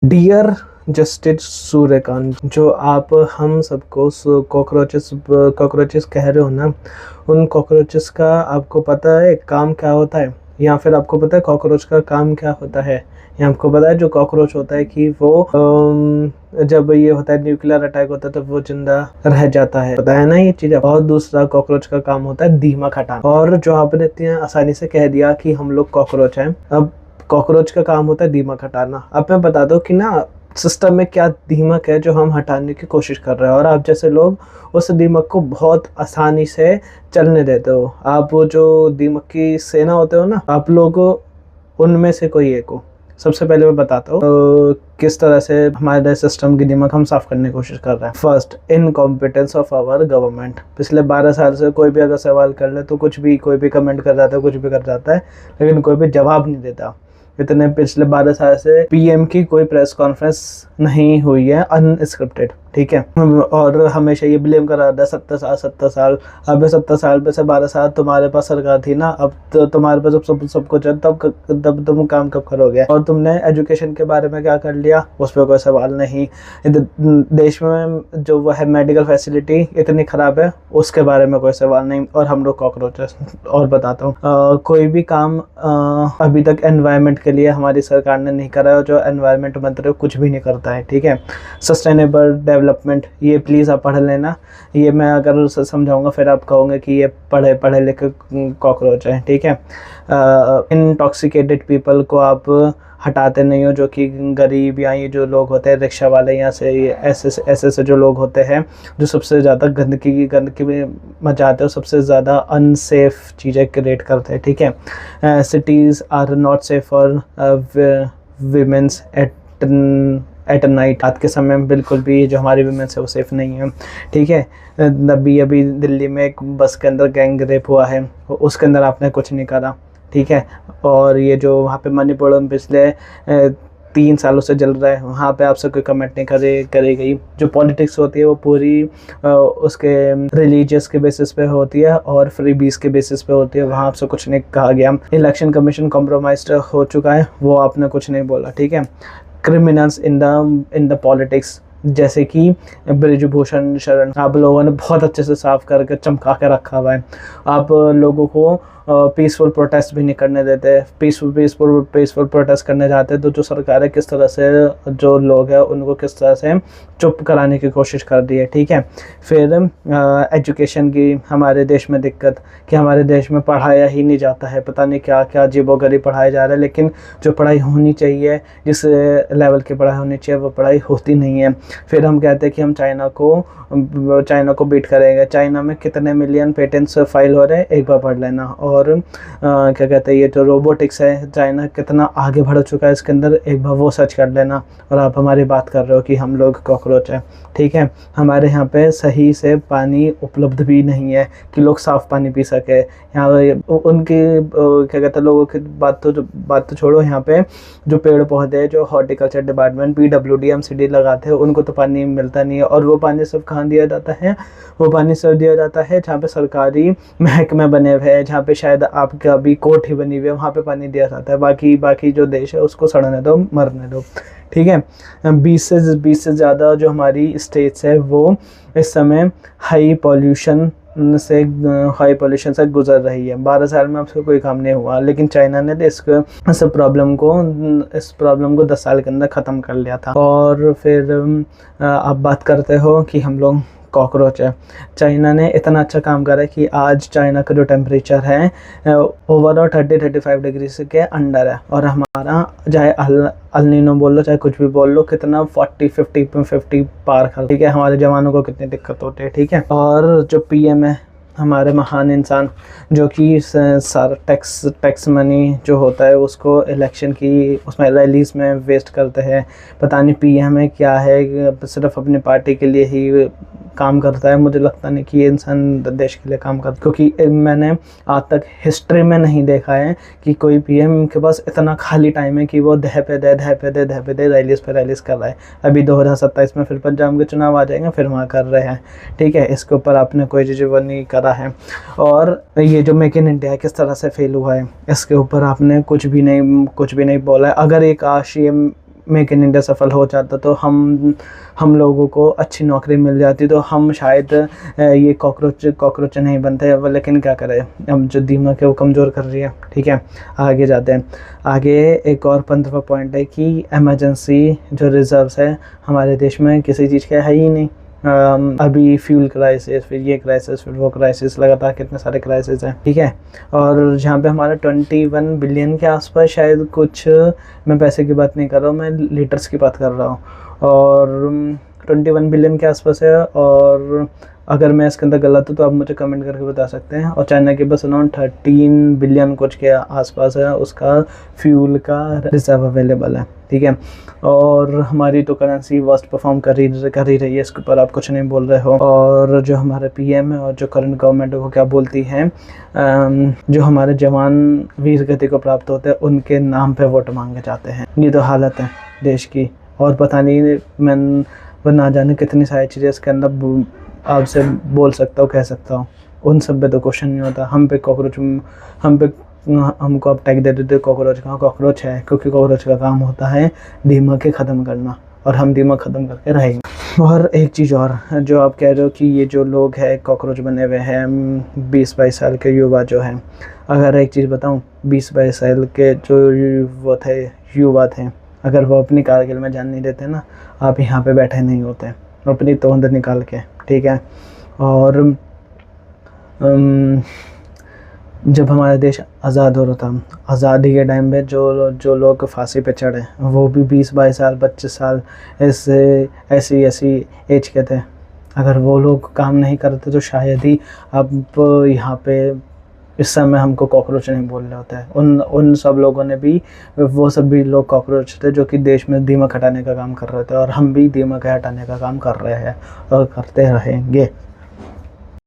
Dear justice Suryakant, जो आप हम सबको कॉकरोचेस कह रहे हो ना, उन कॉकरोचेस का आपको पता है काम क्या होता है? या फिर आपको पता है कॉकरोच का काम क्या होता है? या आपको पता है जो कॉकरोच होता है कि वो जब ये होता है न्यूक्लियर अटैक होता है तो वो जिंदा रह जाता है, पता है ना ये चीज़। और दूसरा कॉकरोच का काम होता है दीमक हटाना। और जो आपने इतनी आसानी से कह दिया कि हम लोग कॉकरोच हैं, अब कॉकरोच का काम होता है दीमक हटाना। अब मैं बता दूं कि ना सिस्टम में क्या दीमक है जो हम हटाने की कोशिश कर रहे हैं, और आप जैसे लोग उस दीमक को बहुत आसानी से चलने देते हो। आप वो जो दीमक की सेना होते हो ना, आप लोग उनमें से कोई एक हो। सबसे पहले मैं बताता हूँ किस तरह से हमारे सिस्टम की दीमक हम साफ करने की कोशिश कर रहे हैं। First, incompetence of our government. पिछले 12 साल से कोई भी अगर सवाल कर ले तो कुछ भी कोई भी कमेंट कर जाता है, कुछ भी कर जाता है, लेकिन कोई भी जवाब नहीं देता। इतने पिछले 12 साल से पीएम की कोई प्रेस कॉन्फ्रेंस नहीं हुई है अनस्क्रिप्टेड, ठीक है। और हमेशा ये ब्लेम करा रहा है 70 साल। अब 70 साल पे से 12 साल तुम्हारे पास सरकार थी ना, अब तो तुम्हारे पास सब कुछ है, तब तुम काम कब करोगे? और तुमने एजुकेशन के बारे में क्या कर लिया, उस पर कोई सवाल नहीं। देश में जो वो है मेडिकल फैसिलिटी इतनी खराब है, उसके बारे में कोई सवाल नहीं। और हम लोग कॉकरोचेस। और बताता हूँ कोई भी काम अभी तक एनवायरनमेंट के लिए हमारी सरकार ने नहीं करा है। जो एनवायरनमेंट मंत्री कुछ भी नहीं करता है, ठीक है। सस्टेनेबल डेवलपमेंट, ये प्लीज़ आप पढ़ लेना। ये मैं अगर समझाऊंगा फिर आप कहोगे कि ये पढ़े लिखे कॉकरोच है, ठीक है। इंटॉक्सिकेटेड पीपल को आप हटाते नहीं हो, जो कि गरीब या ये जो लोग होते हैं रिक्शा वाले, यहाँ से ऐसे जो लोग होते हैं जो सबसे ज़्यादा गंदगी में मचाते हो, सबसे ज़्यादा अनसेफ चीज़ें क्रिएट करते हैं, ठीक है। Cities are not safe for womens at night. रात के समय में बिल्कुल भी जो हमारी वीमेंस है वो सेफ़ नहीं है, ठीक है। अभी दिल्ली में एक बस के अंदर गैंग रेप हुआ है, उसके अंदर आपने कुछ नहीं करा, ठीक है। और ये जो वहाँ पे मणिपुर में पिछले 3 सालों से जल रहा है, वहाँ पे आपसे कोई कमेंट नहीं करी गई। जो पॉलिटिक्स होती है वो पूरी उसके रिलीजियस के बेसिस पे होती है और फ्री बीस के बेसिस पे होती है, वहाँ आपसे कुछ नहीं कहा गया। इलेक्शन कमीशन कॉम्प्रोमाइज्ड हो चुका है, वो आपने कुछ नहीं बोला, ठीक है। क्रिमिनल्स इन द पॉलिटिक्स, जैसे कि ब्रिजभूषण शरण, आप लोगों ने बहुत अच्छे से साफ करके चमका के रखा हुआ है। आप लोगों को पीसफुल प्रोटेस्ट भी नहीं करने देते। पीसफुल प्रोटेस्ट करने जाते हैं तो जो सरकार है किस तरह से जो लोग हैं उनको किस तरह से चुप कराने की कोशिश कर दी है, ठीक है। फिर एजुकेशन की हमारे देश में दिक्कत कि हमारे देश में पढ़ाया ही नहीं जाता है, पता नहीं क्या क्या अजीबोगरीब पढ़ाया जा रहा है, लेकिन जो पढ़ाई होनी चाहिए, जिस लेवल की पढ़ाई होनी चाहिए वो पढ़ाई होती नहीं है। फिर हम कहते हैं कि हम चाइना को बीट करेंगे। चाइना में कितने मिलियन पेटेंट्स फाइल हो रहे हैं, एक बार पढ़ लेना। और क्या कहते हैं ये जो रोबोटिक्स है, चाइना कितना आगे बढ़ चुका है इसके अंदर, एक बार वो सर्च कर लेना। और आप हमारी बात कर रहे हो कि हम लोग कॉकरोच हैं, ठीक है। हमारे यहाँ पे सही से पानी उपलब्ध भी नहीं है कि लोग साफ़ पानी पी सके। यहाँ उनकी क्या कहते हैं लोगों की बात तो छोड़ो, यहाँ पे जो पेड़ पौधे जो हॉर्टिकल्चर डिपार्टमेंट PWD MCD लगाते हैं उनको तो पानी मिलता नहीं है। और वो पानी सब कहाँ दिया जाता है? वो पानी सब दिया जाता है जहाँ पे सरकारी महकमे बने हुए हैं, जहाँ पे शायद आपका भी कोर्ट ही बनी हुई है, वहाँ पे पानी दिया जाता है। बाकी जो देश है उसको सड़ने दो, मरने दो, ठीक है। 20 से ज़्यादा जो हमारी स्टेट्स है वो इस समय हाई पॉल्यूशन से गुजर रही है। 12 साल में आपसे कोई काम नहीं हुआ, लेकिन चाइना ने इस प्रॉब्लम को 10 साल के अंदर ख़त्म कर लिया था। और फिर आप बात करते हो कि हम लोग कॉकरोच है। चाइना ने इतना अच्छा काम करा है कि आज चाइना का जो टेम्परेचर है ओवरऑल 30-35 डिग्री से के अंडर है, और हमारा चाहे अल नीनो बोल लो चाहे कुछ भी बोल लो, कितना 40-50 पार कर, ठीक है। हमारे जवानों को कितनी दिक्कत होती है, ठीक है। और जो PM है हमारे महान इंसान, जो कि सारा टैक्स मनी जो होता है उसको इलेक्शन की उसमें रैलीज में वेस्ट करते हैं। पता नहीं PM है क्या है, सिर्फ अपनी पार्टी के लिए ही काम करता है। मुझे लगता नहीं कि ये इंसान देश के लिए काम करता, क्योंकि मैंने आज तक हिस्ट्री में नहीं देखा है कि कोई PM के पास इतना खाली टाइम है कि वो दह पे दे रैलीज कर रहा है। अभी 2027 में फिर पंजाब के चुनाव आ जाएंगे, फिर वहाँ कर रहे हैं, ठीक है। इसके ऊपर आपने कोई चीज़ नहीं करा है। और ये जो मेक इन इंडिया किस तरह से फेल हुआ है, इसके ऊपर आपने कुछ भी नहीं बोला है। अगर एक मेक इन इंडिया सफल हो जाता तो हम लोगों को अच्छी नौकरी मिल जाती, तो हम शायद ये कॉकरोच नहीं बनते। लेकिन क्या करें, हम जो दिमाग है वो कमज़ोर कर रही है। ठीक है, आगे जाते हैं। आगे एक और 15वां पॉइंट है कि इमरजेंसी जो रिजर्व्स है हमारे देश में किसी चीज़ का है ही नहीं। अभी फ्यूल क्राइसिस, फिर ये क्राइसिस, फिर वो क्राइसिस, लगातार कितने सारे क्राइसिस हैं। ठीक है, और जहाँ पे हमारा 21 बिलियन के आसपास शायद कुछ, मैं पैसे की बात नहीं कर रहा हूँ, मैं लीटर्स की बात कर रहा हूँ, और 21 बिलियन के आसपास है। और अगर मैं इसके अंदर गलत हूँ तो आप मुझे कमेंट करके बता सकते हैं। और चाइना के बस अराउंड 13 बिलियन कुछ के आसपास है उसका फ्यूल का रिजर्व अवेलेबल है। ठीक है, और हमारी तो करेंसी वर्स्ट परफॉर्म कर ही रही है, इसके ऊपर आप कुछ नहीं बोल रहे हो। और जो हमारे पीएम है और जो करंट गवर्नमेंट है वो क्या बोलती है, जो हमारे जवान वीर गति को प्राप्त होते हैं उनके नाम पे वोट मांगे जाते हैं। ये तो हालत है देश की, और पता नहीं मैं ना जाने कितनी सारी चीज़ें इसके अंदर आपसे बोल सकता हूँ, कह सकता हूँ, उन सब पे तो क्वेश्चन नहीं होता। हमको आप टैग दे देते कॉकरोच का, कॉकरोच है, क्योंकि कॉकरोच का काम होता है दिमाग के ख़त्म करना, और हम दिमाग ख़त्म करके रहेंगे। और एक चीज़ और, जो आप कह रहे हो कि ये जो लोग हैं कॉकरोच बने हुए हैं 20-22 साल के युवा जो हैं, अगर एक चीज़ बताऊँ, 20-22 साल के जो युवा थे, अगर वो अपनी कारगिल में जान नहीं देते ना, आप यहाँ पे बैठे नहीं होते अपनी तोंद निकाल के। ठीक है, और जब हमारा देश आज़ाद हो रहा था, आज़ादी के टाइम पे जो लोग फांसी पे चढ़े वो भी 20-22 साल 25 साल ऐसी एज के थे। अगर वो लोग काम नहीं करते तो शायद ही अब यहाँ पे इस समय हमको कॉकरोच नहीं बोल रहे होते हैं। उन सब लोगों ने भी, वो सब भी लोग कॉकरोच थे जो कि देश में दीमक हटाने का काम कर रहे थे, और हम भी दीमक हटाने का काम कर रहे हैं और करते रहेंगे।